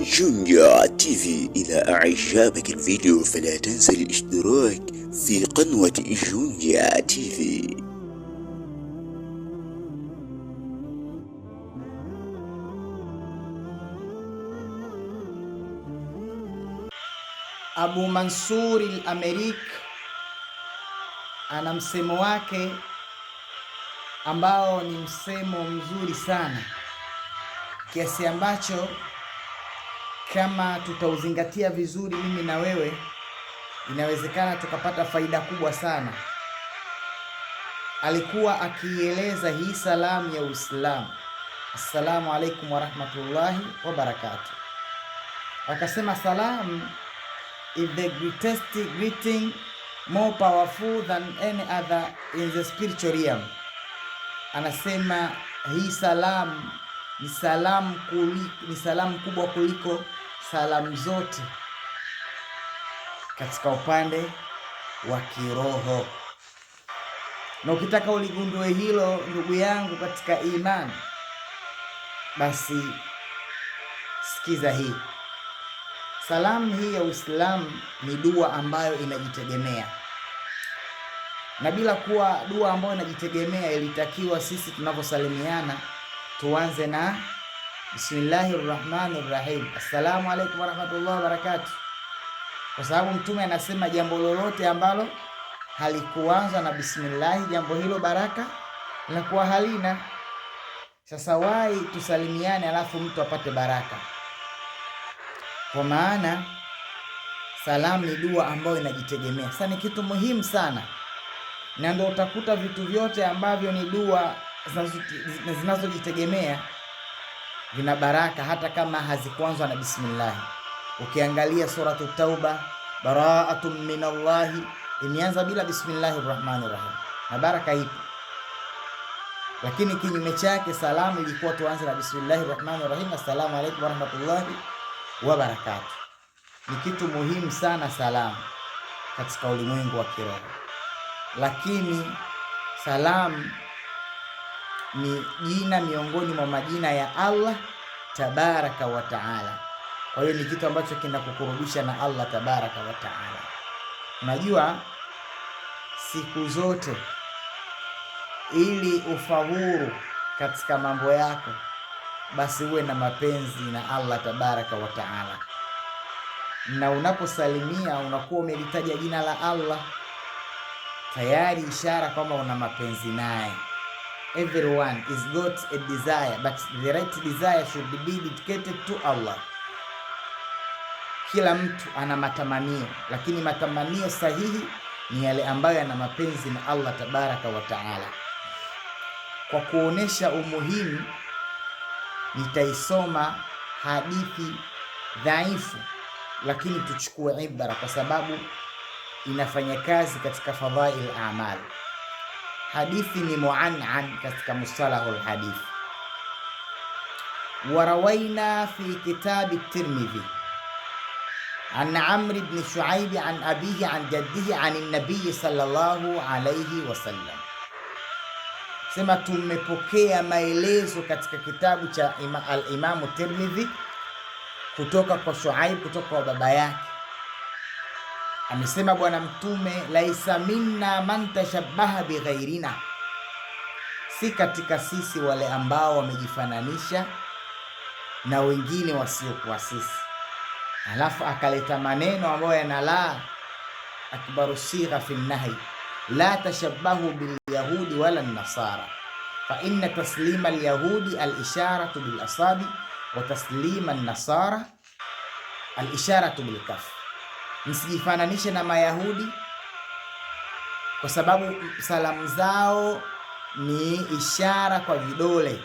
جونيور تي في. إذا أعجبك الفيديو فلا تنسى الاشتراك في قناة جونيور تي في. Abu Mansur al-Amerik ana msemo wake ambao ni msemo mzuri sana kiasi ambacho kama tutauzingatia vizuri mimi na wewe, inawezekana tukapata faida kubwa sana. Alikuwa akieleza hii salamu ya Uislamu, assalamu alaikum wa rahmatullahi wa barakatuh. Akasema salam is the greatest greeting, more powerful than any other in the spiritual realm. Anasema hii salamu ni salamu kubwa kuliko salamu zote katika upande wa kiroho. Na ukitaka uligundue hilo ndugu yangu katika imani, basi sikiza hii salamu hii ya Uislamu. Ni dua ambayo inajitegemea, na bila kuwa dua ambayo inajitegemea, ilitakiwa sisi tunavyosalimiana tuanze na bismillahir rahmanir rahim, assalamu alaikum warahmatullahi wabarakatuh, kwa sababu Mtume anasema jambo lolote ambalo halikuanza na bismillah, jambo hilo baraka linakuwa halina. Sasa wai tusalimiane alafu mtu apate baraka? Kwa maana salamu ni dua ambayo inajitegemea. Sasa ni kitu muhimu sana, na ndio utakuta vitu vyote ambavyo ni dua zinazojitegemea vina baraka hata kama hazikuanzwa na bismillah. Ukiangalia suratu Tauba, bara'atun minallahi, imeanza bila bismillahir rahmanir rahim na baraka ipo. Lakini kinyume chake salamu ilikuwa tuanze na bismillahir rahmanir rahim, assalamu alaykum wa rahmatullahi wa barakatuh. Ni kitu muhimu sana salamu katika ulimwengu wa kiroho, lakini salamu ni jina miongoni mwa majina ya Allah tabaraka wa taala. Kwa hiyo ni kitu ambacho kinakukurubisha na Allah tabaraka wa taala. Unajua, siku zote ili ufaulu katika mambo yako, basi uwe na mapenzi na Allah tabaraka wa taala, na unaposalimia unakuwa umelitaja jina la Allah, tayari ishara kwamba una mapenzi naye. Everyone is got a desire, but the right desire should be dedicated to Allah. Kila mtu ana matamanio, lakini matamanio sahihi ni yale ambayo yana mapenzi na Allah tabaraka wa taala. Kwa kuonesha umuhimu, nitaisoma hadithi dhaifu, lakini tuchukue ibara kwa sababu inafanya kazi katika fadhail a'mal. Hadithi ni mu'an'an katika mustalahul hadith. Warawaina fi kitab at-Tirmidhi an Amr ibn Shu'aib an abihi an jaddihi an an-nabiy sallallahu alayhi wasallam. Sema tumepokea maelezo katika kitabu cha al-Imam Tirmidhi kutoka kwa Shu'aib, kutoka kwa baba yake. Amesema Bwana Mtume, laisa minna man tashabbaha bighairina, si katika sisi wale ambao wamejifananisha na wengine wasiokuwa sisi. Alafu akaleta maneno ambayo yanala akbaru sigha fi nahi, la tashabbahu bil yahudi wala nasara, fa inna taslima al yahudi al isharatu bil asabi wa taslima an nasara al isharatu bil kaf. Msijifananishe na Mayahudi kwa sababu salamu zao ni ishara kwa vidole,